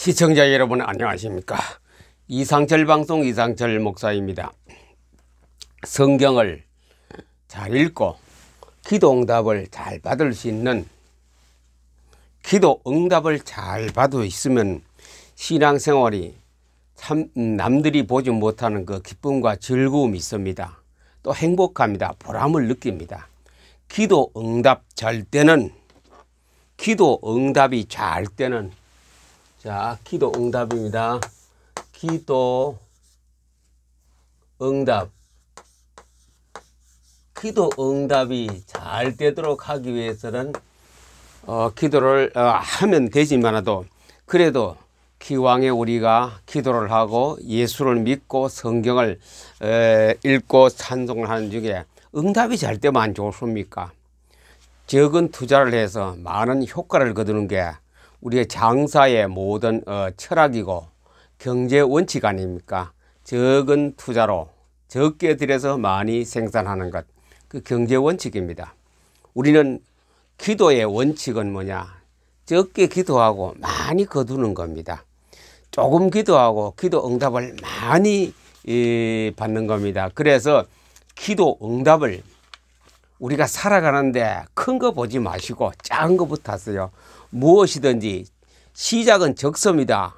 시청자 여러분 안녕하십니까. 이상철 방송 이상철 목사입니다. 성경을 잘 읽고 기도 응답을 잘 받을 수 있는, 기도 응답을 잘 받고 있으면 신앙생활이 참 남들이 보지 못하는 그 기쁨과 즐거움이 있습니다. 또 행복합니다. 보람을 느낍니다. 기도 응답 잘 때는, 기도 응답이 잘 때는, 자, 기도 응답입니다. 기도 응답. 기도 응답이 잘 되도록 하기 위해서는 기도를 하면 되지만도, 그래도 기왕에 우리가 기도를 하고 예수를 믿고 성경을 읽고 찬송을 하는 중에 응답이 잘 되면 안 좋습니까? 적은 투자를 해서 많은 효과를 거두는 게 우리의 장사의 모든 철학이고 경제 원칙 아닙니까? 적은 투자로 적게 들여서 많이 생산하는 것, 그 경제 원칙입니다. 우리는 기도의 원칙은 뭐냐? 적게 기도하고 많이 거두는 겁니다. 조금 기도하고 기도 응답을 많이 받는 겁니다. 그래서 기도 응답을 우리가 살아가는데 큰 거 보지 마시고 작은 거부터 하세요. 무엇이든지 시작은 적습니다.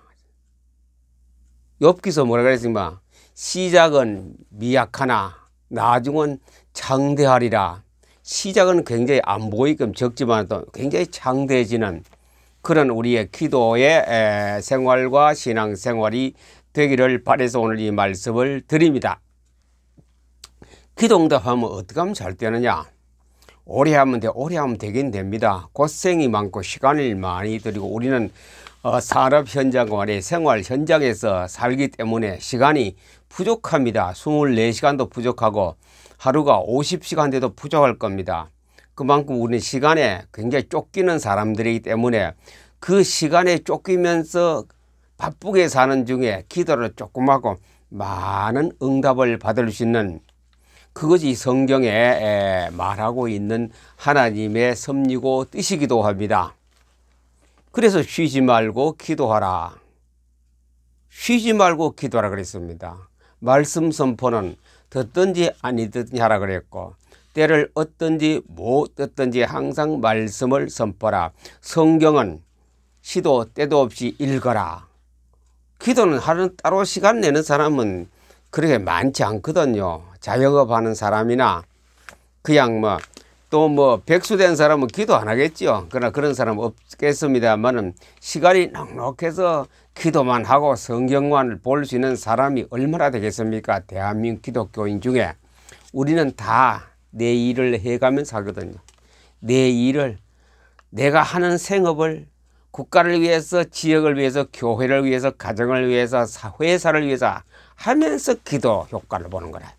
욥기서 뭐라 그랬습니까? 시작은 미약하나 나중은 창대하리라. 시작은 굉장히 안 보이끔 적지만 또 굉장히 창대해지는 그런 우리의 기도의 생활과 신앙생활이 되기를 바라서 오늘 이 말씀을 드립니다. 기도 응답하면 어떻게 하면 잘 되느냐? 오래 하면 오래 하면 되긴 됩니다. 고생이 많고 시간을 많이 들이고 우리는 산업 현장과 생활 현장에서 살기 때문에 시간이 부족합니다. 24시간도 부족하고 하루가 50시간 돼도 부족할 겁니다. 그만큼 우리는 시간에 굉장히 쫓기는 사람들이기 때문에 그 시간에 쫓기면서 바쁘게 사는 중에 기도를 조금 하고 많은 응답을 받을 수 있는, 그것이 성경에 말하고 있는 하나님의 섭리고 뜻이기도 합니다. 그래서 쉬지 말고 기도하라. 쉬지 말고 기도하라 그랬습니다. 말씀 선포는 듣든지 아니든지 하라 그랬고, 때를 얻든지 못 얻든지 항상 말씀을 선포하라. 성경은 시도 때도 없이 읽어라. 기도는 하루는 따로 시간 내는 사람은 그렇게 많지 않거든요. 자영업 하는 사람이나 그냥 또 백수된 사람은 기도 안 하겠죠. 그러나 그런 사람 없겠습니다만은 시간이 넉넉해서 기도만 하고 성경만 볼 수 있는 사람이 얼마나 되겠습니까? 대한민국 기독교인 중에 우리는 다 내 일을 해가면서 하거든요. 내 일을, 내가 하는 생업을 국가를 위해서, 지역을 위해서, 교회를 위해서, 가정을 위해서, 회사를 위해서 하면서 기도 효과를 보는 거라.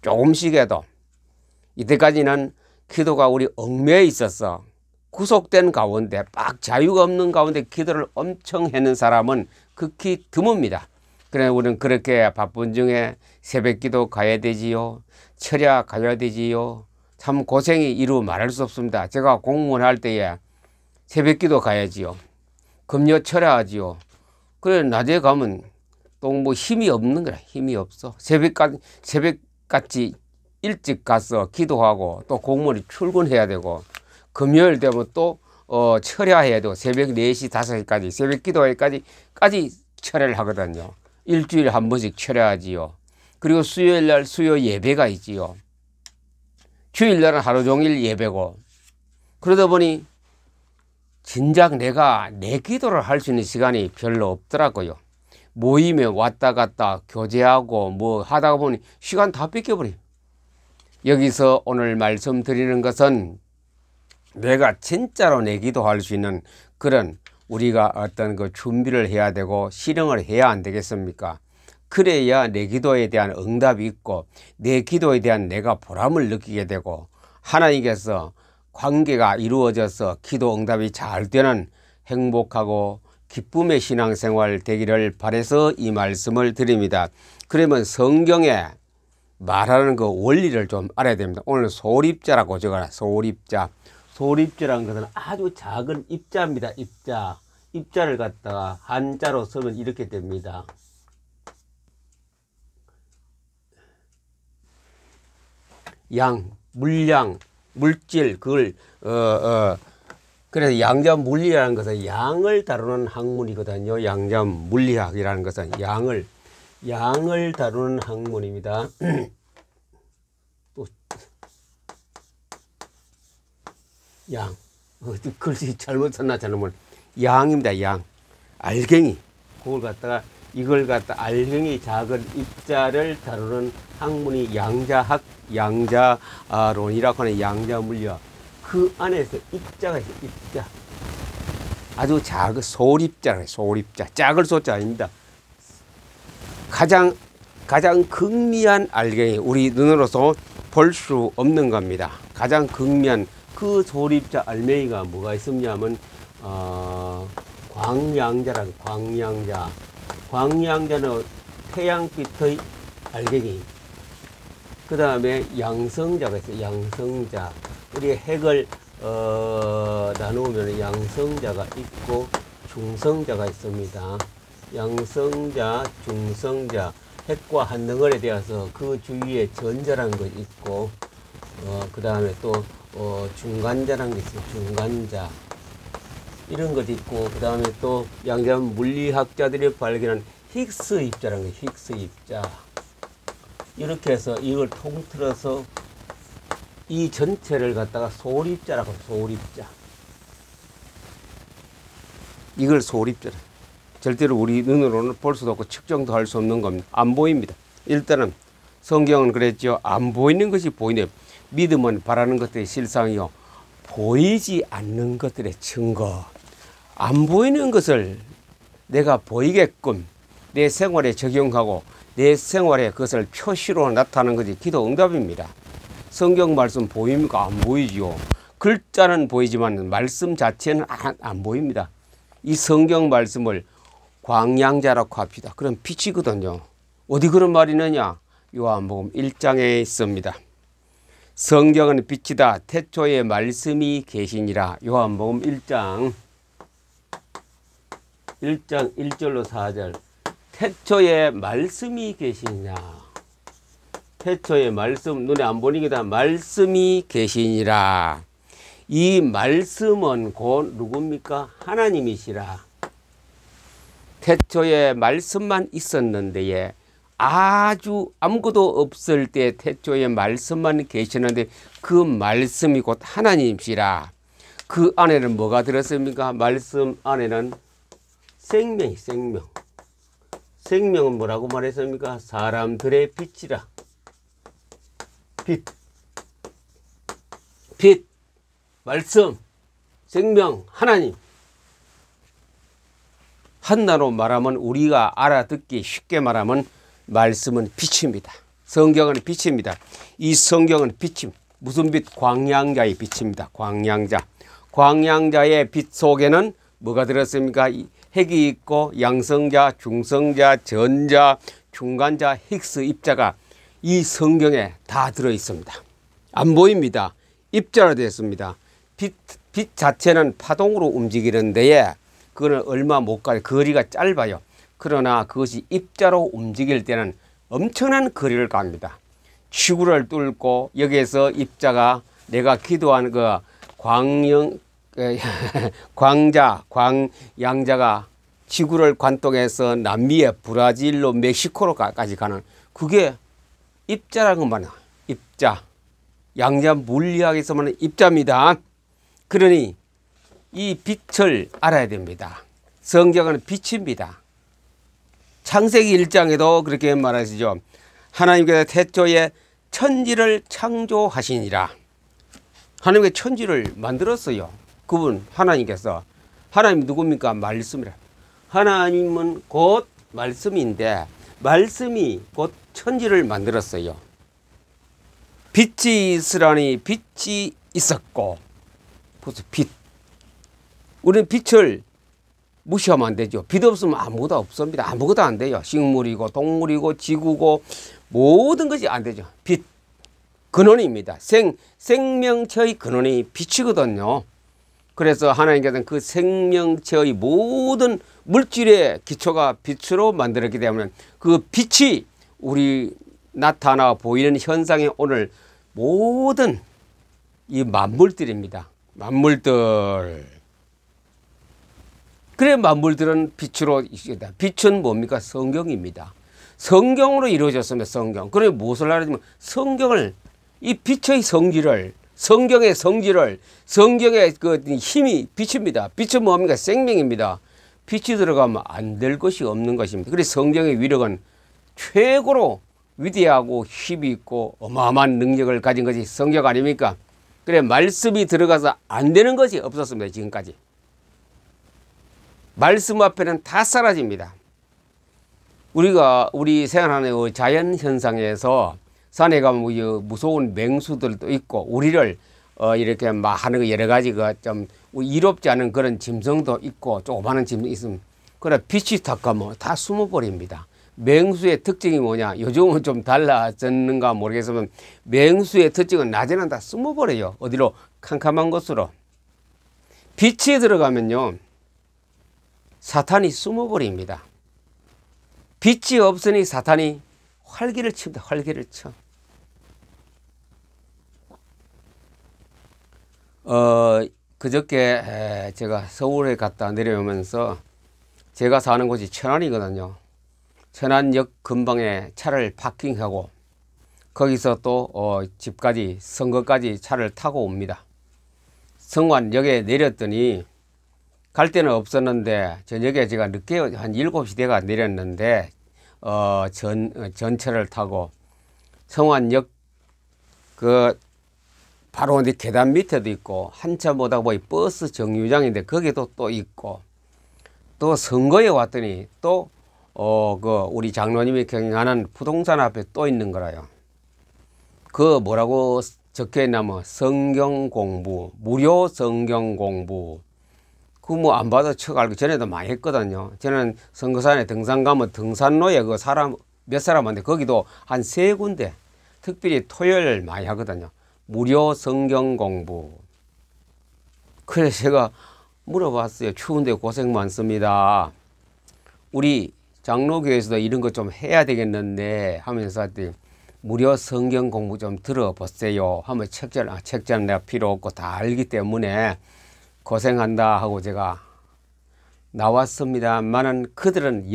조금씩 해도. 이때까지는 기도가 우리 얽매여 있어서 구속된 가운데, 막 자유가 없는 가운데 기도를 엄청 했는 사람은 극히 드뭅니다. 그래 우리는 그렇게 바쁜 중에 새벽 기도 가야 되지요. 철야 가야 되지요. 참 고생이 이루 말할 수 없습니다. 제가 공무원 할 때에 새벽 기도 가야지요. 금요 철야하지요. 그래 낮에 가면 또 힘이 없는 거야. 힘이 없어. 새벽같이 일찍 가서 기도하고 또 공무원이 출근해야 되고, 금요일 되면 또 철야해야 되고, 새벽 4시 5시까지 새벽 기도회까지 철야를 하거든요. 일주일에 한 번씩 철야하지요. 그리고 수요일날 수요 예배가 있지요. 주일날은 하루 종일 예배고. 그러다 보니 진작 내가 내 기도를 할 수 있는 시간이 별로 없더라고요. 모임에 왔다 갔다 교제하고 하다가 보니 시간 다 뺏겨버려. 여기서 오늘 말씀드리는 것은 내가 진짜로 내 기도할 수 있는 그런 우리가 어떤 그 준비를 해야 되고 실행을 해야 안 되겠습니까? 그래야 내 기도에 대한 응답이 있고 내 기도에 대한 내가 보람을 느끼게 되고 하나님께서 관계가 이루어져서 기도 응답이 잘 되는 행복하고 기쁨의 신앙생활 되기를 바라서 이 말씀을 드립니다. 그러면 성경에 말하는 그 원리를 좀 알아야 됩니다. 오늘 소립자라고 적어라. 소립자. 소립자라는 것은 아주 작은 입자입니다. 입자. 입자를 갖다가 한자로 쓰면 이렇게 됩니다. 양, 물량, 물질, 그걸 그래서 양자물리라는 것은 양을 다루는 학문이거든요. 양자물리학이라는 것은 양을 다루는 학문입니다. 또 양, 글씨 잘못 썼나 잘못. 양입니다. 양, 알갱이. 그걸 갖다가 이걸 갖다 알갱이 작은 입자를 다루는 학문이 양자학, 양자론이라고 하는 양자물리학. 그 안에서 입자가 있어요. 입자. 아주 작은 소립자라 해요. 소립자. 작을 소자 아닙니다. 가장 극미한 알갱이, 우리 눈으로서 볼 수 없는 겁니다. 가장 극미한 그 소립자 알맹이가 뭐가 있었냐면 광양자라는 광양자. 광양자는 태양빛의 알갱이. 그 다음에 양성자가 있어요. 양성자. 우리 핵을 나누면 양성자가 있고 중성자가 있습니다. 양성자, 중성자, 핵과 한 덩어리에 되어서 그 주위에 전자라는 것이 있고 그 다음에 또 중간자라는 게 있어요. 중간자. 이런 것이 있고 그 다음에 또 양자 물리학자들이 발견한 힉스 입자라는 게 힉스 입자. 이렇게 해서 이걸 통틀어서 이 전체를 갖다가 소립자라고 해요. 소립자. 이걸 소립자라. 절대로 우리 눈으로는 볼 수도 없고 측정도 할 수 없는 겁니다. 안 보입니다. 일단은 성경은 그랬죠. 안 보이는 것이 보이네. 믿음은 바라는 것들의 실상이요. 보이지 않는 것들의 증거. 안 보이는 것을 내가 보이게끔 내 생활에 적용하고 내 생활에 그것을 표시로 나타나는 것이 기도 응답입니다. 성경 말씀 보입니까? 안 보이지요. 글자는 보이지만 말씀 자체는 안 보입니다. 이 성경 말씀을 광양자라고 합시다. 그럼 빛이거든요. 어디 그런 말이 있느냐? 요한복음 1장에 있습니다. 성경은 빛이다. 태초에 말씀이 계시니라. 요한복음 1장 1절로 4절. 태초에 말씀이 계시냐. 태초에 말씀, 눈에 안 보이기다 말씀이 계시니라. 이 말씀은 곧 누굽니까? 하나님이시라. 태초에 말씀만 있었는데 아주 아무것도 없을 때 태초에 말씀만 계시는데 그 말씀이 곧 하나님이시라. 그 안에는 뭐가 들었습니까? 말씀 안에는 생명이 생명. 생명은 뭐라고 말했습니까? 사람들의 빛이라. 빛, 말씀, 생명, 하나님. 한나로 말하면 우리가 알아듣기 쉽게 말하면 말씀은 빛입니다. 성경은 빛입니다. 이 성경은 빛임. 무슨 빛? 광양자의 빛입니다. 광양자. 광양자의 빛 속에는 뭐가 들었습니까? 핵이 있고 양성자, 중성자, 전자, 중간자, 힉스 입자가 이 성경에 다 들어 있습니다. 안 보입니다. 입자로 되어 있습니다. 빛 자체는 파동으로 움직이는 데에 그거는 얼마 못 가요. 거리가 짧아요. 그러나 그것이 입자로 움직일 때는 엄청난 거리를 갑니다. 지구를 뚫고 여기에서 입자가 내가 기도한 그 광양자가 지구를 관통해서 남미에 브라질로 멕시코로까지 가는 그게 입자라는 것만 입자. 양자 물리학에서 말하는 입자입니다. 그러니 이 빛을 알아야 됩니다. 성경은 빛입니다. 창세기 1장에도 그렇게 말하시죠. 하나님께서 태초에 천지를 창조하시니라. 하나님께 천지를 만들었어요. 그분 하나님께서. 하나님 누굽니까? 말씀이라. 하나님은 곧 말씀인데 말씀이 곧 천지를 만들었어요. 빛이 있으라니 빛이 있었고. 그래서 빛. 우리는 빛을 무시하면 안 되죠. 빛 없으면 아무것도 없습니다. 아무것도 안 돼요. 식물이고 동물이고 지구고 모든 것이 안 되죠. 빛. 근원입니다. 생명체의 근원이 빛이거든요. 그래서 하나님께서는 그 생명체의 모든 물질의 기초가 빛으로 만들었기 때문에 그 빛이 우리 나타나 보이는 현상의 오늘 모든 이 만물들입니다. 만물들. 그래 만물들은 빛으로 있다. 빛은 뭡니까? 성경입니다. 성경으로 이루어졌습니다. 성경. 그래 무엇을 알아주면 성경을 이 빛의 성질을 성경의 성질을 성경의 그 힘이 빛입니다. 빛은 뭡니까? 생명입니다. 빛이 들어가면 안 될 것이 없는 것입니다. 그래서 성경의 위력은 최고로 위대하고 힘이 있고 어마어마한 능력을 가진 것이 성경 아닙니까? 그래 말씀이 들어가서 안 되는 것이 없었습니다. 지금까지. 말씀 앞에는 다 사라집니다. 우리 생활하는 자연 현상에서 산에 가면 무서운 맹수들도 있고 우리를 이렇게 막 하는 거 여러 가지가 좀 이롭지 않은 그런 짐승도 있고 조그마한 짐승이 있으면 그래 빛이 탁 가면 다 숨어버립니다. 맹수의 특징이 뭐냐? 요즘은 좀 달라졌는가 모르겠지만 맹수의 특징은 낮에는 다 숨어버려요. 어디로? 캄캄한 곳으로. 빛이 들어가면요 사탄이 숨어버립니다. 빛이 없으니 사탄이 활기를 칩니다. 활기를 쳐. 그저께 제가 서울에 갔다 내려오면서 제가 사는 곳이 천안이거든요. 천안역 근방에 차를 파킹하고 거기서 또 집까지 선거까지 차를 타고 옵니다. 성완역에 내렸더니 갈 데는 없었는데 저녁에 제가 늦게 한 7시 대가 내렸는데 전철을 타고 성완역 그 바로 어디 계단 밑에도 있고 한참 오다 보니 버스 정류장인데 거기도 또 있고 또 선거에 왔더니 또 우리 장로님이 경영하는 부동산 앞에 또 있는 거라요. 그 뭐라고 적혀 있냐면 성경 공부, 무료 성경 공부. 그 뭐 안 봐도 척 알고 전에도 많이 했거든요. 저는 선거산에 등산 가면 등산로에 그 사람 몇 사람한테 거기도 한 3군데 특별히 토요일 많이 하거든요. 무료 성경 공부. 그래서 제가 물어봤어요. 추운데 고생 많습니다. 우리 장로교에서도 이런 거 좀 해야 되겠는데 하면서 했더니 무료 성경 공부 좀 들어보세요 하면 책자는 내가 필요 없고 다 알기 때문에 고생한다 하고 제가 나왔습니다만은 그들은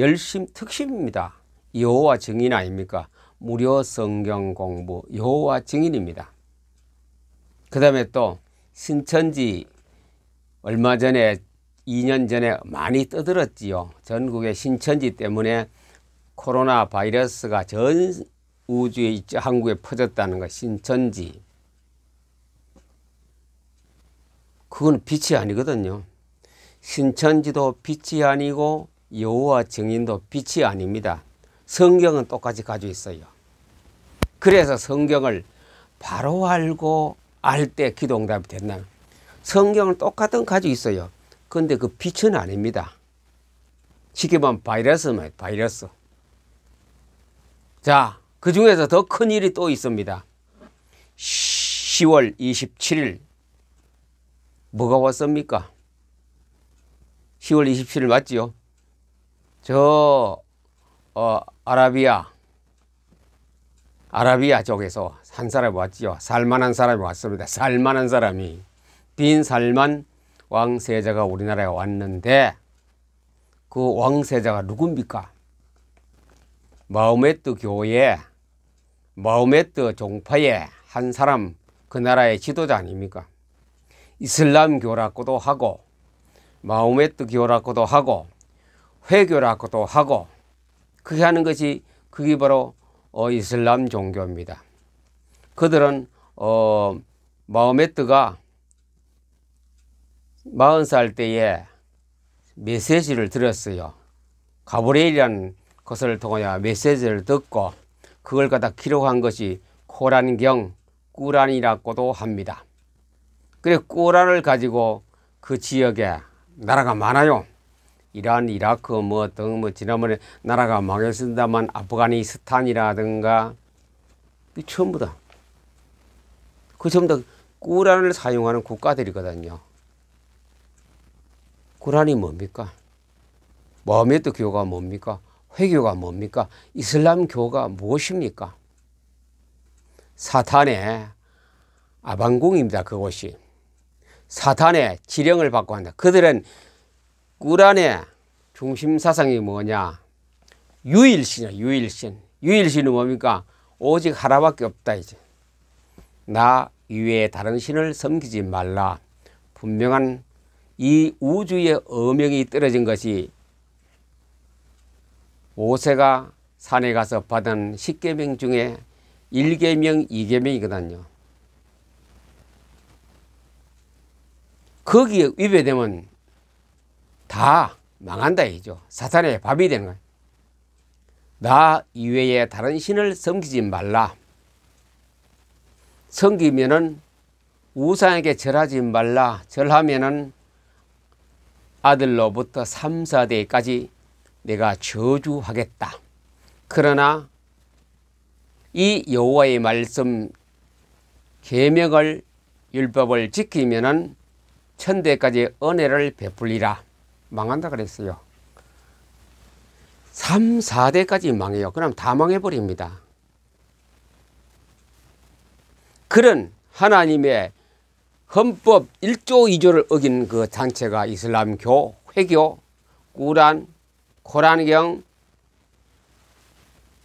특심입니다. 여호와 증인 아닙니까? 무료 성경 공부 여호와 증인입니다. 그 다음에 또 신천지 얼마 전에 2년 전에 많이 떠들었지요. 전국의 신천지 때문에 코로나 바이러스가 전 우주에 있죠. 한국에 퍼졌다는 거. 신천지. 그건 빛이 아니거든요. 신천지도 빛이 아니고 여호와 증인도 빛이 아닙니다. 성경은 똑같이 가지고 있어요. 그래서 성경을 바로 알고 알 때 기도응답이 됐나? 성경을 똑같은 가지고 있어요. 그런데 그 빛은 아닙니다. 쉽게 말하면 바이러스입니다. 바이러스. 자, 그 중에서 더 큰 일이 또 있습니다. 10월 27일 뭐가 왔습니까? 10월 27일 맞지요? 아라비아 쪽에서 한 사람이 왔지요. 살만한 사람이 왔습니다. 살만한 사람이. 빈 살만 왕세자가 우리나라에 왔는데 그 왕세자가 누굽니까? 마호메트 교회, 마호메트 종파의 한 사람, 그 나라의 지도자 아닙니까? 이슬람교라고도 하고 마호메트 교라고도 하고 회교라고도 하고 그게 하는 것이 그게 바로 이슬람 종교입니다. 그들은 마호메트가 40살 때에 메시지를 들었어요. 가브리엘이라는 것을 통하여 메시지를 듣고 그걸 갖다 기록한 것이 코란경, 꾸란이라고도 합니다. 그래 꾸란을 가지고 그 지역에 나라가 많아요. 이란, 이라크 등 지난번에 나라가 망했습니다만 아프가니스탄이라든가 전부 다 그 전부 다 꾸란을 사용하는 국가들이거든요. 꾸란이 뭡니까? 모하메드 교가 뭡니까? 회교가 뭡니까? 이슬람 교가 무엇입니까? 사탄의 아방궁입니다. 그곳이. 사탄의 지령을 받고 한다. 그들은 꾸란의 중심 사상이 뭐냐? 유일신이야. 유일신. 유일신은 뭡니까? 오직 하나밖에 없다. 이제 나 이외에 다른 신을 섬기지 말라. 분명한 이 우주의 어명이 떨어진 것이 모세가 산에 가서 받은 10계명 중에 1계명, 2계명이거든요. 거기에 위배되면 다 망한다 이죠. 사탄의 밥이 되는 거예요. 나 이외에 다른 신을 섬기지 말라. 섬기면은 우상에게 절하지 말라. 절하면은 아들로부터 3, 4대까지 내가 저주하겠다. 그러나 이 여호와의 말씀 계명을 율법을 지키면은 천대까지 은혜를 베풀리라. 망한다 그랬어요. 3, 4대까지 망해요. 그럼 다 망해버립니다. 그런 하나님의 헌법 1조 2조를 어긴 그 단체가 이슬람교, 회교, 꾸란, 코란경,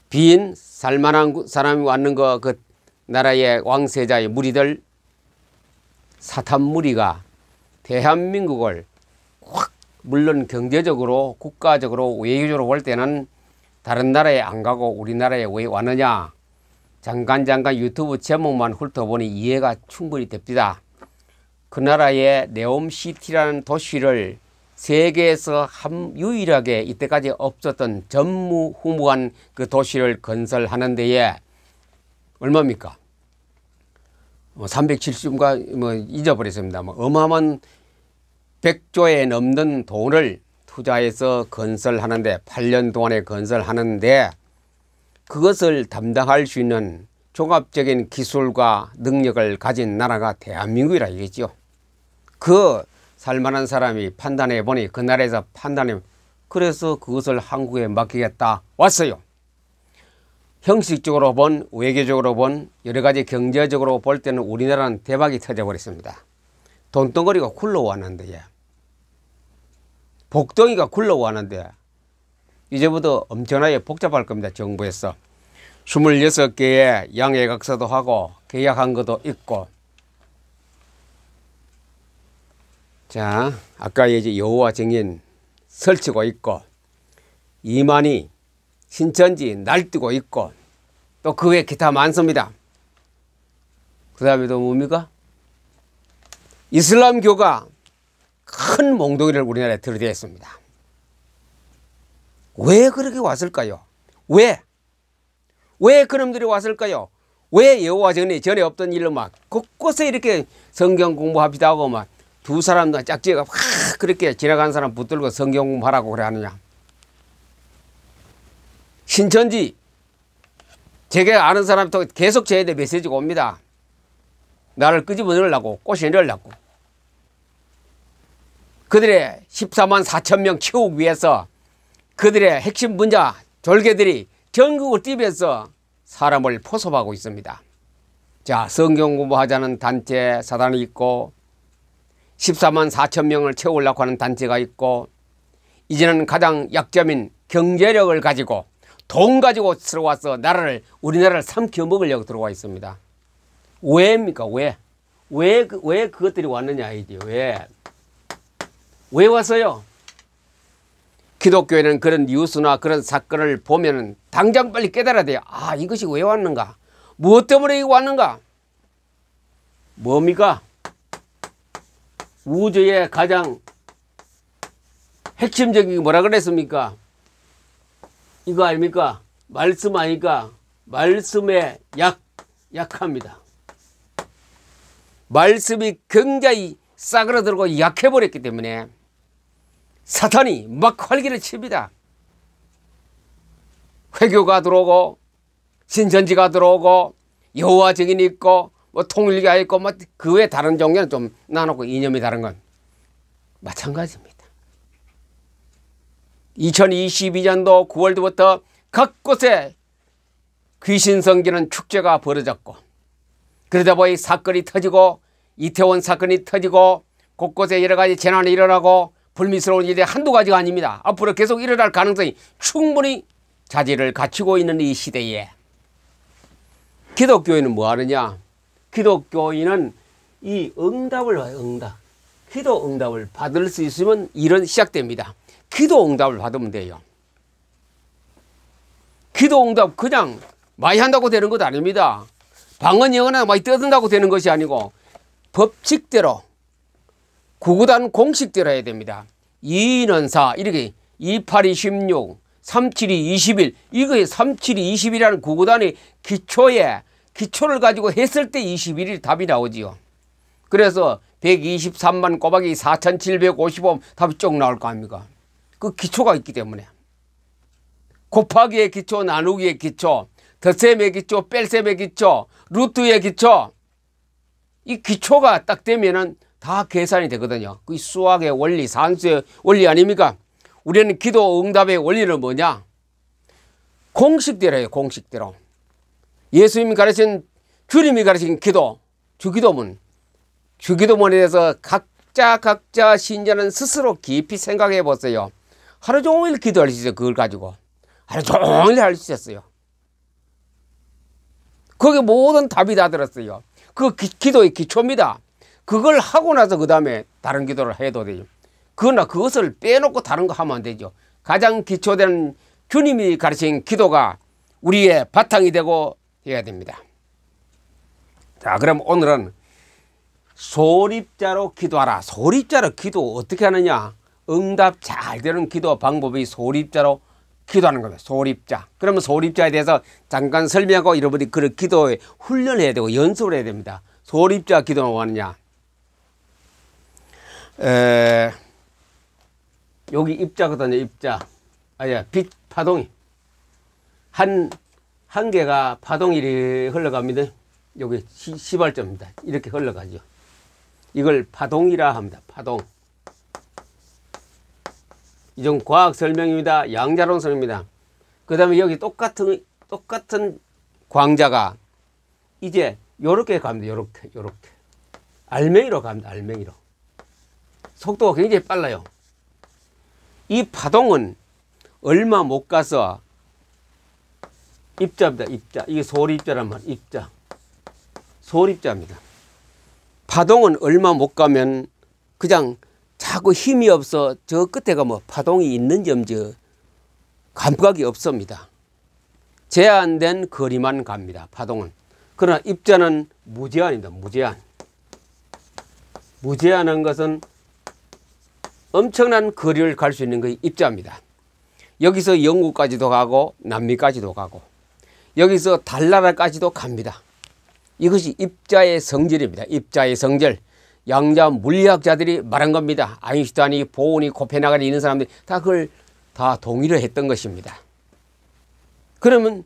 빈, 살만한 사람이 왔는 거 그 나라의 왕세자의 무리들, 사탄 무리가 대한민국을 확, 물론 경제적으로, 국가적으로, 외교적으로 볼 때는 다른 나라에 안 가고 우리나라에 왜 왔느냐. 잠깐 유튜브 제목만 훑어보니 이해가 충분히 됩니다. 그 나라의 네옴시티라는 도시를 세계에서 유일하게 이때까지 없었던 전무후무한 그 도시를 건설하는 데에 얼마입니까? 370인가 뭐 잊어버렸습니다. 어마어마한 100조에 넘는 돈을 투자해서 건설하는데 8년 동안에 건설하는데 그것을 담당할 수 있는 종합적인 기술과 능력을 가진 나라가 대한민국이라 이겠죠. 그 살만한 사람이 판단해 보니 그 나라에서 판단해 그래서 그것을 한국에 맡기겠다 왔어요. 형식적으로 본 외교적으로 본 여러 가지 경제적으로 볼 때는 우리나라는 대박이 터져버렸습니다. 돈덩어리가 굴러왔는데 복덩이가 굴러왔는데 이제부터 엄청나게 복잡할 겁니다. 정부에서 26개의 양해각서도 하고 계약한 것도 있고. 자, 아까 이제 여호와 증인 설치고 있고 이만희 신천지 날뛰고 있고 또 그 외에 기타 많습니다. 그 다음에 또 뭡니까? 이슬람교가 큰 몽둥이를 우리나라에 들이댔습니다. 왜 그렇게 왔을까요? 왜 그놈들이 왔을까요? 왜 여호와 전에 없던 일로 막 곳곳에 이렇게 성경 공부합시다 하고 막 두 사람도 짝지가 확 그렇게 지나간 사람 붙들고 성경 공부하라고 그래 하느냐? 신천지 제가 아는 사람도 계속 저에게 메시지가 옵니다. 나를 끄집어내려고 꼬셔내려고. 그들의 14만 4천 명 키우기 위해서 그들의 핵심 분자 졸개들이 전국을 뛰면서 사람을 포섭하고 있습니다. 자, 성경 공부하자는 단체 사단이 있고 14만 4천 명을 채우려고 하는 단체가 있고 이제는 가장 약점인 경제력을 가지고 돈 가지고 들어와서 우리나라를 삼켜 먹으려고 들어와 있습니다. 왜입니까? 왜 그것들이 왔느냐 이지. 왜 왔어요? 기독교에는 그런 뉴스나 그런 사건을 보면 당장 빨리 깨달아야 돼요. 아, 이것이 왜 왔는가? 무엇 때문에 이거 왔는가? 뭡니까? 우주의 가장 핵심적인 게 뭐라 그랬습니까? 이거 아닙니까? 말씀 아니까 말씀에 약합니다. 말씀이 굉장히 싸그라들고 약해버렸기 때문에 사탄이 막 활기를 칩니다. 회교가 들어오고 신천지가 들어오고 여호와 증인이 있고 뭐 통일교가 있고 뭐 그 외 다른 종교는 좀 나누고 이념이 다른 건 마찬가지입니다. 2022년도 9월부터 곳곳에 귀신 섬기는 축제가 벌어졌고, 그러다 보니 사건이 터지고, 이태원 사건이 터지고, 곳곳에 여러 가지 재난이 일어나고, 불미스러운 일이 한두 가지가 아닙니다. 앞으로 계속 일어날 가능성이 충분히 자질을 갖추고 있는 이 시대에 기독교인은 뭐 하느냐? 기독교인은 이 응답을 봐요. 기도 응답을 받을 수 있으면 일은 시작됩니다. 기도 응답을 받으면 돼요. 기도 응답 그냥 많이 한다고 되는 것도 아닙니다. 방언 영어나 많이 떠든다고 되는 것이 아니고 법칙대로 구구단 공식대로 해야 됩니다. 2는 4 이렇게 2, 8이 16 37이 21 이거에 37이 21이라는 구구단의 기초를 가지고 했을 때 21이 답이 나오지요. 그래서 123만 꼬박이 4755 답이 쭉 나올 거 아닙니까? 그 기초가 있기 때문에 곱하기의 기초, 나누기의 기초, 덧셈의 기초, 뺄셈의 기초, 루트의 기초, 이 기초가 딱 되면은 다 계산이 되거든요. 그 수학의 원리, 산수의 원리 아닙니까? 우리는 기도 응답의 원리는 뭐냐? 공식대로예요. 공식대로. 예수님이 가르친, 주님이 가르친 기도, 주기도문에 대해서 각자 신자는 스스로 깊이 생각해 보세요. 하루 종일 기도할 수 있어요. 그걸 가지고 하루 종일 할 수 있었어요. 거기 모든 답이 다 들었어요. 그 기도의 기초입니다. 그걸 하고 나서 그 다음에 다른 기도를 해도 되죠. 그러나 그것을 빼놓고 다른 거 하면 안 되죠. 가장 기초된 주님이 가르친 기도가 우리의 바탕이 되고 해야 됩니다. 자, 그럼 오늘은 소립자로 기도하라. 소립자로 기도 어떻게 하느냐? 응답 잘 되는 기도 방법이 소립자로 기도하는 겁니다. 소립자. 그러면 소립자에 대해서 잠깐 설명하고 여러분이 그 기도에 훈련해야 되고 연습을 해야 됩니다. 소립자 기도는 뭐 하느냐? 여기 입자거든요. 입자. 빛 파동이 한 개가 파동이 흘러갑니다. 여기 시발점입니다. 이렇게 흘러가죠. 이걸 파동이라 합니다. 파동. 이種과학 설명입니다. 양자론 설명입니다. 그 다음에 여기 똑같은 광자가 이제 요렇게 갑니다. 요렇게 알맹이로 갑니다. 알맹이로. 속도가 굉장히 빨라요. 이 파동은 얼마 못 가서 입자입니다. 입자. 이게 소립자란 말. 입자. 소립자입니다. 파동은 얼마 못 가면 그냥 자꾸 힘이 없어 저 끝에가 뭐 파동이 있는지 없는지 감각이 없습니다. 제한된 거리만 갑니다. 파동은. 그러나 입자는 무제한입니다. 무제한한 것은 엄청난 거리를 갈 수 있는 것이 입자입니다. 여기서 영국까지도 가고 남미까지도 가고 여기서 달나라까지도 갑니다. 이것이 입자의 성질입니다. 입자의 성질. 양자 물리학자들이 말한 겁니다. 아인슈타인이, 보온이, 코페나겐이 있는 사람들이 다 그걸 다 동의를 했던 것입니다. 그럼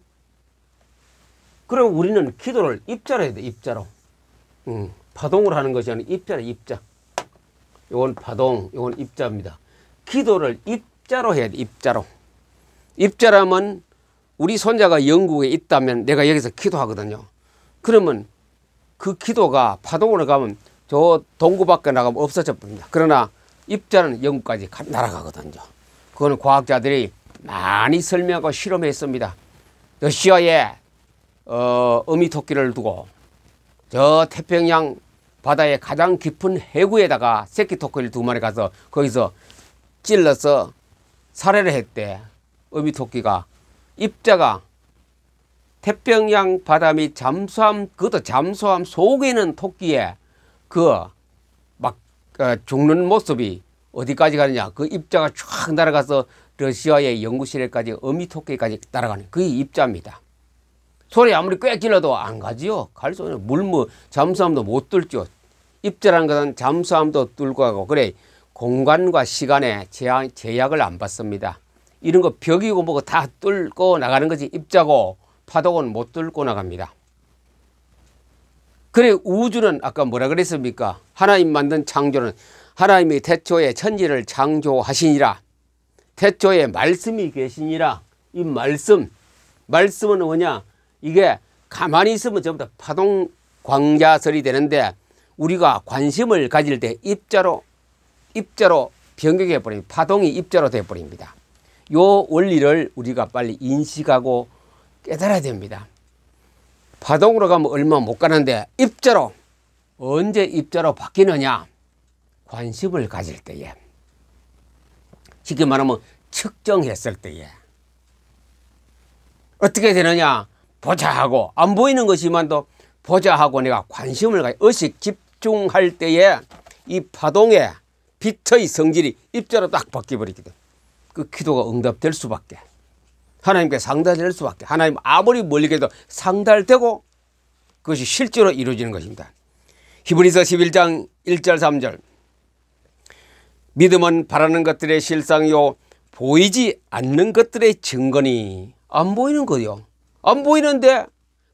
우리는 기도를 입자로 해야 돼. 입자로. 파동으로 하는 것이 아니라 입자로. 입자. 이건 파동, 이건 입자입니다. 기도를 입자로 해야 돼. 입자로. 입자라면 우리 손자가 영국에 있다면 내가 여기서 기도하거든요. 그러면 그 기도가 파동으로 가면 저 동구 밖에 나가면 없어져 버립니다. 그러나 입자는 영국까지 날아가거든요. 그거는 과학자들이 많이 설명하고 실험했습니다. 러시아에 어미토끼를 두고 저 태평양 바다의 가장 깊은 해구에다가 새끼 토끼를 2마리 가서 거기서 찔러서 살해를 했대. 어미토끼가 입자가 태평양 바다 및 잠수함, 그것도 잠수함 속에 있는 토끼에 죽는 모습이 어디까지 가느냐? 그 입자가 쫙 날아가서 러시아의 연구실에까지 어미토끼까지 날아가는 그게 입자입니다. 소리 아무리 꽤 길러도 안 가지요. 갈 수 없는 잠수함도 못 뚫죠. 입자라는 것은 잠수함도 뚫고 가고 그래 공간과 시간에 제약을 안 받습니다. 이런 거 벽이고 뭐고 다 뚫고 나가는 것이 입자고 파동은 못 뚫고 나갑니다. 그래 우주는 아까 뭐라 그랬습니까? 하나님 만든 창조는 하나님이 태초에 천지를 창조하시니라. 태초에 말씀이 계시니라. 이 말씀은 뭐냐? 이게 가만히 있으면 전부 다 파동 광자설이 되는데 우리가 관심을 가질 때 입자로 변경해 버립니다. 파동이 입자로 되어 버립니다. 요 원리를 우리가 빨리 인식하고 깨달아야 됩니다. 파동으로 가면 얼마 못 가는데 입자로, 언제 입자로 바뀌느냐? 관심을 가질 때에, 쉽게 말하면 측정했을 때에 어떻게 되느냐? 보자 하고, 안 보이는 것이만도 보자 하고 내가 관심을 가지고 의식 집중할 때에 이 파동의 빛의 성질이 입자로 딱 바뀌어버리거든. 그 기도가 응답될 수밖에, 하나님께 상달될 수밖에, 하나님 아무리 멀리 계도 상달되고 그것이 실제로 이루어지는 것입니다. 히브리서 11장 1절 3절. 믿음은 바라는 것들의 실상이요 보이지 않는 것들의 증거니. 안 보이는 거요. 안 보이는데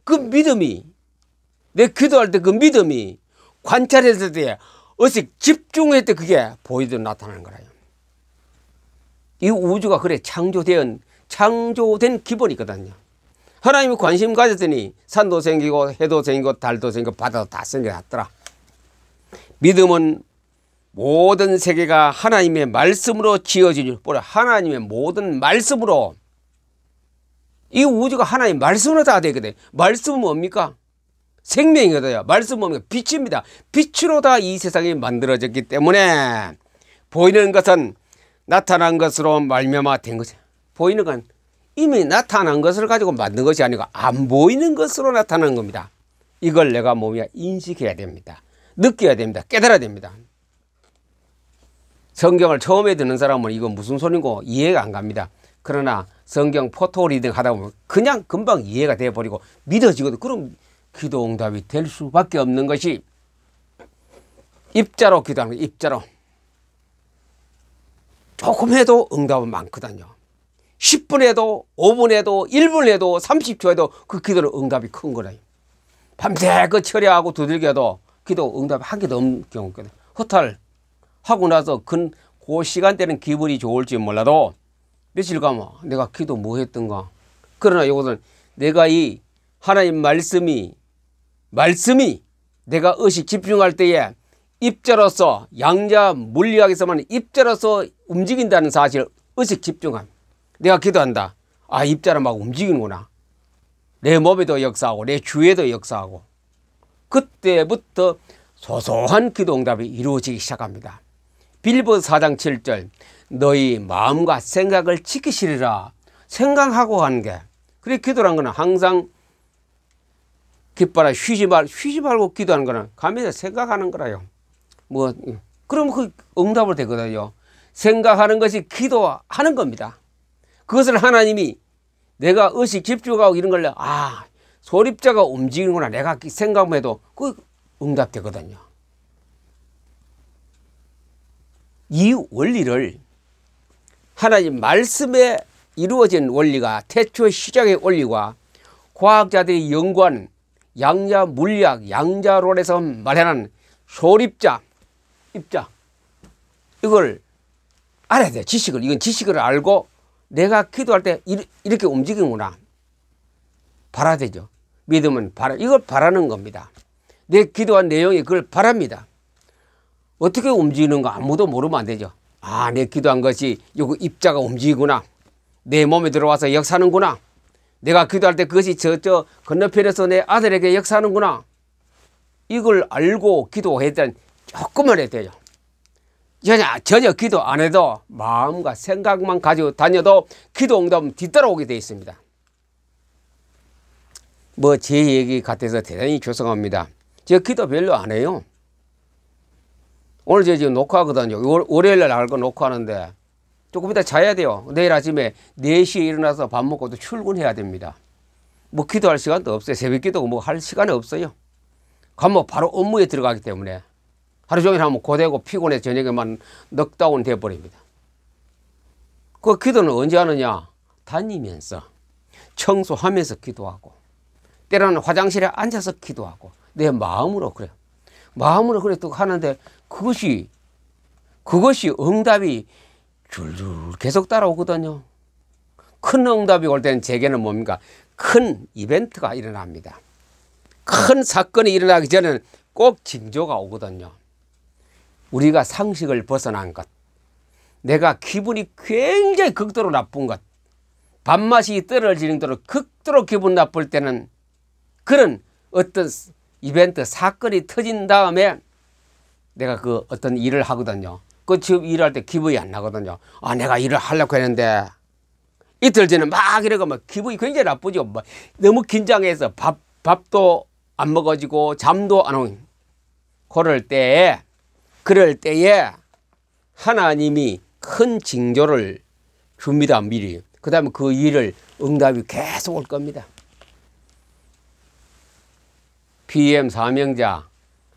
그 믿음이, 내 기도할 때 그 믿음이 관찰했을 때, 의식 집중할 때 그게 보이도록 나타나는 거라요. 이 우주가 그래 창조된 기본이거든요. 하나님이 관심 가졌더니 산도 생기고 해도 생기고 달도 생기고 바다도 다 생겨났더라. 믿음은 모든 세계가 하나님의 말씀으로 지어지니, 하나님의 모든 말씀으로, 이 우주가 하나님의 말씀으로 다 되거든. 말씀은 뭡니까? 생명이거든요. 말씀은 뭡니까? 빛입니다. 빛으로 다 이 세상이 만들어졌기 때문에 보이는 것은 나타난 것으로 말미암아 된 것이에요. 보이는 건 이미 나타난 것을 가지고 만든 것이 아니고 안 보이는 것으로 나타난 겁니다. 이걸 내가 몸에 인식해야 됩니다. 느껴야 됩니다. 깨달아야 됩니다. 성경을 처음에 듣는 사람은 이거 무슨 소리고 이해가 안 갑니다. 그러나 성경 포토 리딩 하다 보면 그냥 금방 이해가 되어버리고 믿어지거든. 그럼 기도 응답이 될 수밖에 없는 것이 입자로 기도하는 거예요. 입자로. 조금 해도 응답은 많거든요. 10분 해도 5분 해도 1분 해도 30초 해도 그 기도는 응답이 큰 거라요. 밤새 그 처리하고 두들겨도 기도 응답이 한 개도 없는 경우가 있거든. 허탈 하고 나서 그 시간대는 기분이 좋을지 몰라도 며칠 가면 내가 기도 뭐 했던가. 그러나 이것은 내가 이 하나님 말씀이 내가 의식 집중할 때에 입자로서, 양자 물리학에서만 입자로서 움직인다는 사실을 의식 집중함. 내가 기도한다. 아, 입자로 막 움직이는구나. 내 몸에도 역사하고 내 주위에도 역사하고. 그때부터 소소한 기도 응답이 이루어지기 시작합니다. 빌립보서 4장 7절. 너희 마음과 생각을 지키시리라. 생각하고 하는 게. 그래, 기도란 거는 항상 기뻐라, 쉬지 말고 기도하는 거는 가면서 생각하는 거라요. 그럼 그 응답을 되거든요. 생각하는 것이 기도하는 겁니다. 그것을 하나님이 내가 의식 집중하고 이런 걸, 소립자가 움직이는구나. 내가 생각만 해도 그 응답되거든요. 이 원리를 하나님 말씀에 이루어진 원리가, 태초의 시작의 원리와 과학자들이 연구한 양자 물리학, 양자론에서 말하는 소립자, 입자, 이걸 알아야 돼. 이건 지식을 알고 내가 기도할 때 이렇게 움직이는구나. 바라야 되죠. 믿음은 이걸 바라는 겁니다. 내 기도한 내용이 그걸 바랍니다. 어떻게 움직이는가 아무도 모르면 안 되죠. 내 기도한 것이 요거 입자가 움직이구나. 내 몸에 들어와서 역사하는구나. 내가 기도할 때 그것이 저 건너편에서 내 아들에게 역사하는구나. 이걸 알고 기도해야 되 조금만 해도 돼요. 전혀 기도 안 해도 마음과 생각만 가지고 다녀도 기도 응답은 뒤따라오게 되어 있습니다. 제 얘기 같아서 대단히 죄송합니다. 제가 기도 별로 안 해요. 오늘 지금 녹화하거든요. 월요일날 나갈 거 녹화하는데 조금 이따 자야 돼요. 내일 아침에 4시에 일어나서 밥 먹고 또 출근해야 됩니다. 기도할 시간도 없어요. 새벽 기도 할 시간이 없어요. 가면 바로 업무에 들어가기 때문에 하루 종일 하면 고되고 피곤해 저녁에만 넉다운 되어버립니다. 그 기도는 언제 하느냐? 다니면서 청소하면서 기도하고, 때로는 화장실에 앉아서 기도하고, 내 마음으로 그래요. 마음으로 그래 또 하는데 그것이 응답이 줄줄 계속 따라오거든요. 큰 응답이 올 때는 제게는 뭡니까? 큰 이벤트가 일어납니다. 큰 사건이 일어나기 전에는 꼭 징조가 오거든요. 우리가 상식을 벗어난 것, 내가 기분이 굉장히 극도로 나쁜 것, 밥맛이 떨어지는 대로 극도로 기분 나쁠 때는 그런 어떤 이벤트, 사건이 터진 다음에 내가 그 어떤 일을 하거든요. 그 일할 때 기분이 안 나거든요. 아, 내가 일을 하려고 했는데 이틀 전에 막 이러고 막 기분이 굉장히 나쁘죠. 막 너무 긴장해서 밥도 안 먹어지고 잠도 안 오고. 그럴 때에 하나님이 큰 징조를 줍니다. 미리. 그 다음에 그 일을 응답이 계속 올 겁니다. PM 사명자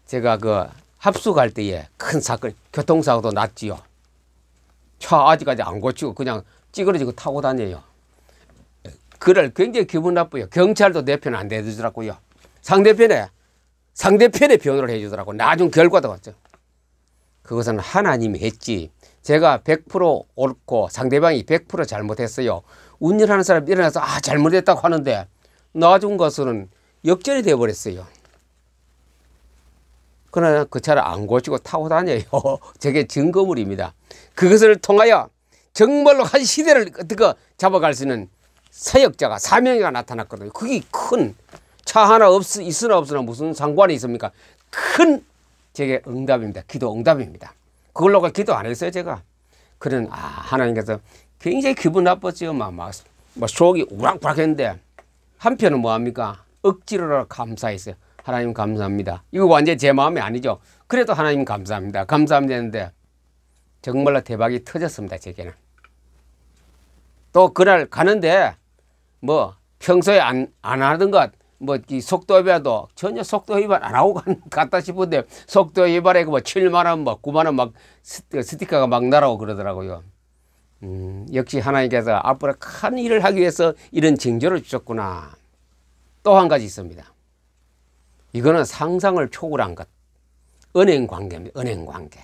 제가 그 합숙할 때에 큰 사건, 교통사고도 났지요. 차 아직까지 안 고치고 그냥 찌그러지고 타고 다녀요. 그럴 굉장히 기분 나쁘요. 경찰도 내 편 안 대주더라고요. 상대편의 변호를 해주더라고. 나중 결과도 왔죠. 그것은 하나님이 했지. 제가 100% 옳고 상대방이 100% 잘못했어요. 운전하는 사람이 일어나서 아, 잘못했다고 하는데 나중 가서는 역전이 되어버렸어요. 그러나 그 차를 안 고치고 타고 다녀요. 저게 증거물입니다. 그것을 통하여 정말로 한 시대를 어떻게 잡아갈 수 있는 사역자가, 사명자가 나타났거든요. 그게 큰 차 하나 있으나 없으나 무슨 상관이 있습니까? 큰 제게 응답입니다. 기도 응답입니다. 그걸로 기도 안 했어요, 제가. 그런 하나님께서 굉장히 기분 나빴지요. 막 속이 우락부락 했는데 한편은 뭐합니까? 억지로라도 감사했어요. 하나님 감사합니다. 이거 완전히 제 마음이 아니죠. 그래도 하나님 감사합니다. 감사합니다 했는데 정말로 대박이 터졌습니다. 제게는. 또 그날 가는데 뭐 평소에 안 하던 것, 뭐 이 속도 위반도 전혀 속도 위반 안 하고 갔다 싶은데 속도 위반에 뭐 7만 원, 뭐 9만 원 막 스티커가 막 날아오고 그러더라고요. 역시 하나님께서 앞으로 큰 일을 하기 위해서 이런 징조를 주셨구나. 또 한 가지 있습니다. 이거는 상상을 초월한 것. 은행 관계입니다. 은행 관계.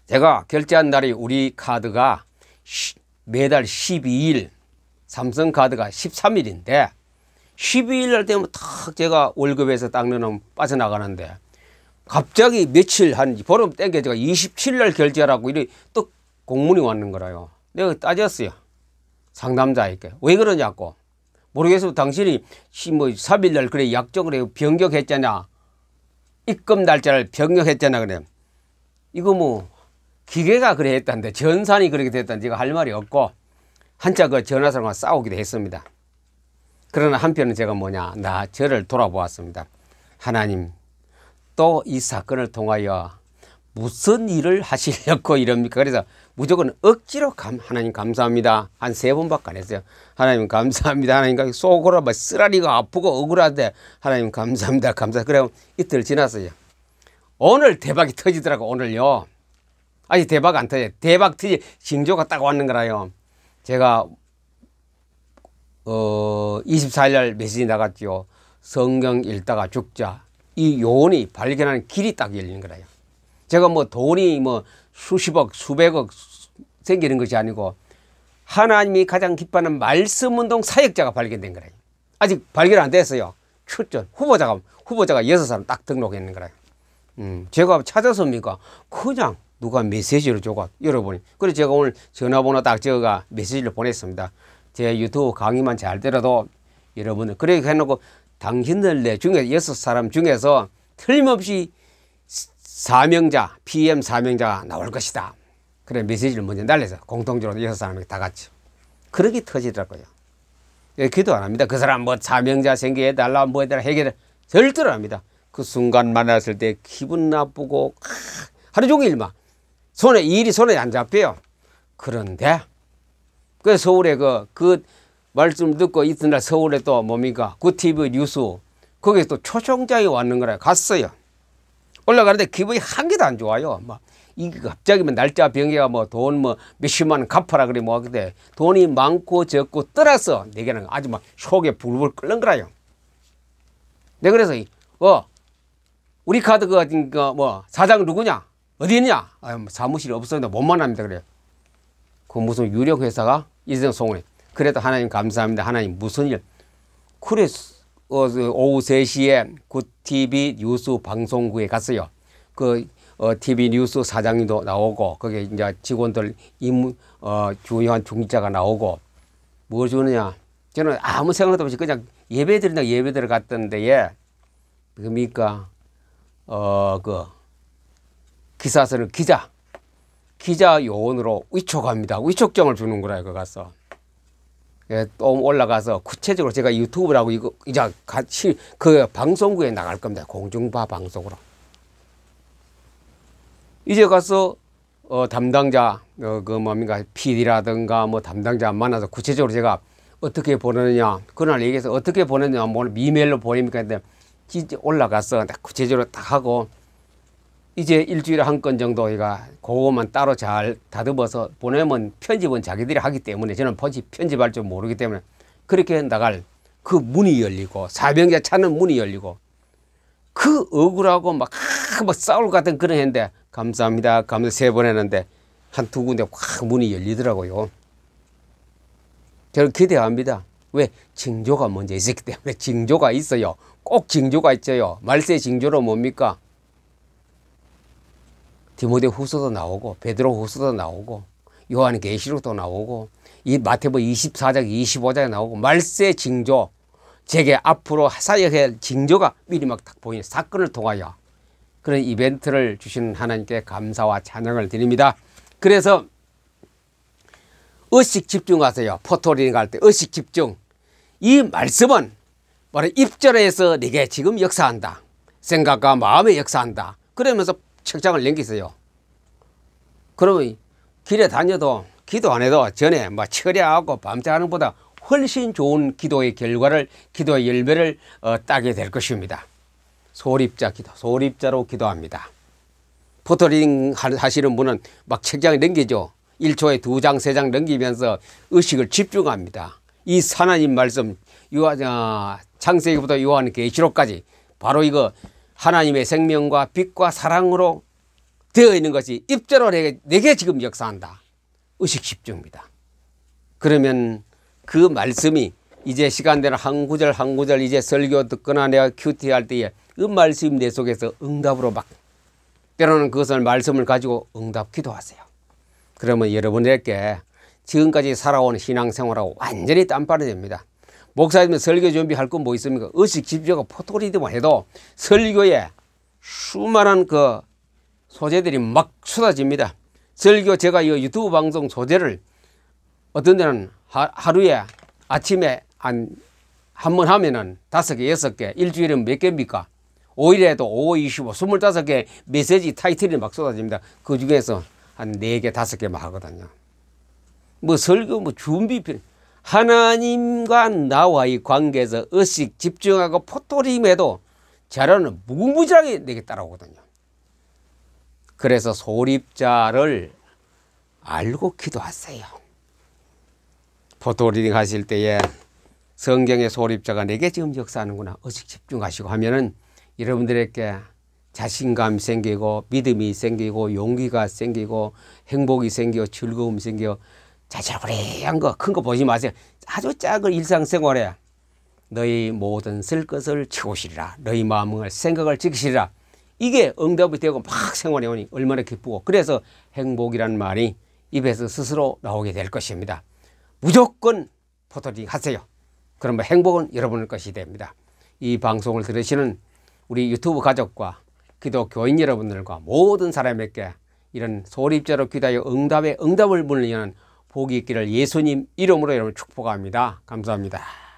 제가 결제한 날이 우리 카드가 매달 12일, 삼성카드가 13일인데 12일 날 되면 탁 제가 월급에서 딱 넣으면 빠져나가는데 갑자기 며칠 한 보름 땡겨 제가 27일 날 결제하라고 이래 또 공문이 왔는 거라요. 내가 따졌어요. 상담자에게. 왜 그러냐고. 모르겠어. 당신이 뭐 3일 날 그래 약정을 해 변경했잖아. 입금 날짜를 변경했잖아. 그래. 이거 뭐 기계가 그래 했다는데 전산이 그렇게 됐다는데 제가 할 말이 없고 한자 그 전화상과 싸우기도 했습니다. 그러나 한편은 제가 저를 돌아보았습니다. 하나님 또 이 사건을 통하여 무슨 일을 하시려고 이럽니까? 그래서 무조건 억지로 하나님 감사합니다. 한 3번밖에 안 했어요. 하나님 감사합니다. 하나님 속으로 막 쓰라리가 아프고 억울한데 하나님 감사합니다. 그래 이틀 지났어요. 오늘 대박이 터지더라고. 오늘요. 아직 대박 안 터져요. 대박 터질 징조가 딱 왔는 거라요. 제가 24일 날 메시지 나갔죠. 성경 읽다가 죽자. 이 요원이 발견하는 길이 딱 열리는 거라요. 제가 뭐 돈이 뭐 수십억, 수백억 생기는 것이 아니고 하나님이 가장 기뻐하는 말씀운동 사역자가 발견된 거라요. 아직 발견 안 됐어요. 출전 후보자가 6사람 딱 등록했는 거라요. 제가 찾아섭니까? 그냥 누가 메시지를 줘가 여러분이. 그래서 제가 오늘 전화번호 딱 적어가 메시지를 보냈습니다. 제 유튜브 강의만 잘 들어도 여러분들 그렇게 해놓고 당신들 내 중에 6사람 중에서 틀림없이 사명자, PM 사명자가 나올 것이다. 그래 메시지를 먼저 날려서 공통적으로 6사람이 다 같이. 그렇게 터지더라고요. 기도 안 합니다. 그 사람 뭐 사명자 생기게 해달라 뭐 해달라 해결 절대로 안 합니다. 그 순간 만났을 때 기분 나쁘고 하루 종일 막 일이 손에 안 잡혀요. 그런데 그 서울에 그 말씀 듣고 이튿날 서울에 또 뭡니까? 구TV 뉴스 거기에 또 초청장이 왔는 거라 갔어요. 올라가는데 기분이 한 개도 안 좋아요. 막 이게 갑자기 날짜 변경가 뭐 돈 뭐 몇십만 원 갚아라 그래 뭐 근데 돈이 많고 적고 떠나서 내게는 아주 막 속에 불불 끓는 거라요. 내가 그래서 우리 카드 뭐 사장 누구냐? 어디 있냐? 아, 사무실이 없었는데 못 만납니다. 그래요. 그 무슨 유력 회사가 일정송원에. 그래도 하나님 감사합니다. 하나님 무슨 일. 그래서 오후 3시에 그 TV 뉴스 방송국에 갔어요. 그 TV 뉴스 사장님도 나오고 거기에 이제 직원들 중요한 중직자가 나오고 뭘 주느냐. 저는 아무 생각도 없이 그냥 예배 드린다고 예배 들어갔던 데에 뭡니까 그 기사서는 기자 요원으로 위촉합니다. 위촉장을 주는 거라 그 가서. 예, 또 올라가서 구체적으로 제가 유튜브를 하고 이거 이제 같이 그 방송국에 나갈 겁니다. 공중파 방송으로. 이제 가서 담당자 그 뭡니까 PD라든가 뭐 담당자 만나서 구체적으로 제가 어떻게 보내느냐 그날 얘기해서 어떻게 보내느냐 뭐 이메일로 보냅니까 했는데 진짜 올라가서 구체적으로 딱 하고 이제 일주일에 한 건 정도 제가 그거만 따로 잘 다듬어서 보내면 편집은 자기들이 하기 때문에 저는 편집할 줄 모르기 때문에 그렇게 나갈 그 문이 열리고 사명자 찾는 문이 열리고 그 억울하고 막 싸울 것 같은 그런 했는데 감사합니다. 감사 3번 했는데 한 2군데 확 문이 열리더라고요. 저는 기대합니다. 왜? 징조가 먼저 있었기 때문에 징조가 있어요. 꼭 징조가 있어요. 말세 징조로 뭡니까? 디모데 후서도 나오고 베드로 후서도 나오고 요한 계시록도 나오고 이 마태복음 24장 25장에 나오고 말세 징조 제게 앞으로 사역할 징조가 미리 막 딱 보이는 사건을 통하여 그런 이벤트를 주신 하나님께 감사와 찬양을 드립니다. 그래서 의식 집중하세요. 포토리닝 할 때 의식 집중. 이 말씀은 바로 입절에서 네게 지금 역사한다. 생각과 마음에 역사한다. 그러면서 책장을 넘기세요. 그러면 길에 다녀도 기도 안 해도 전에 뭐 철야하고 밤새하는 것보다 훨씬 좋은 기도의 결과를 기도의 열매를 따게 될 것입니다. 소립자 기도, 소립자로 기도합니다. 포토리닝 하시는 분은 막 책장에 넘기죠. 1초에 2장, 3장 넘기면서 의식을 집중합니다. 이 하나님 말씀, 창세기부터 요한 계시록까지 바로 이거 하나님의 생명과 빛과 사랑으로 되어 있는 것이 입자로 내게 지금 역사한다. 의식 집중입니다. 그러면 그 말씀이 이제 시간 되는 한 구절 한 구절 이제 설교 듣거나 내가 큐티 할 때에 그 말씀이 내 속에서 응답으로 막 때로는 그것을 말씀을 가지고 응답 기도하세요. 그러면 여러분에게 지금까지 살아온 신앙생활하고 완전히 딴판이 됩니다. 목사님은 설교 준비할 건 뭐 있습니까? 의식 집중하고 포토리드만 해도 설교에 수많은 그 소재들이 막 쏟아집니다. 설교 제가 이 유튜브 방송 소재를 어떤 데는 하루에 아침에 한 번 하면은 5개, 6개, 일주일에 몇 개입니까? 5일에도 5, 25, 25개 메시지 타이틀이 막 쏟아집니다. 그 중에서 한 4개, 5개만 하거든요. 뭐 설교 뭐 준비 필요 하나님과 나와의 관계에서 의식 집중하고 포토림해도 자료는 무궁무진하게 내게 따라오거든요. 그래서 소립자를 알고 기도하세요. 포토리딩 하실 때에 성경의 소립자가 내게 지금 역사하는구나 의식 집중하시고 하면은 여러분들에게 자신감 생기고 믿음이 생기고 용기가 생기고 행복이 생기고 즐거움이 생기고 자잘구레한 거 큰 거 보지 마세요. 아주 작은 일상생활에 너희 모든 쓸 것을 치우시리라. 너희 마음을 생각을 지키시리라. 이게 응답이 되고 막 생활해 오니 얼마나 기쁘고 그래서 행복이란 말이 입에서 스스로 나오게 될 것입니다. 무조건 포토링 하세요. 그러면 행복은 여러분의 것이 됩니다. 이 방송을 들으시는 우리 유튜브 가족과 기독 교인 여러분들과 모든 사람에게 이런 소립자로 기도하여 응답의 응답을 문을 여는 복이 있기를 예수님 이름으로 여러분 축복합니다. 감사합니다.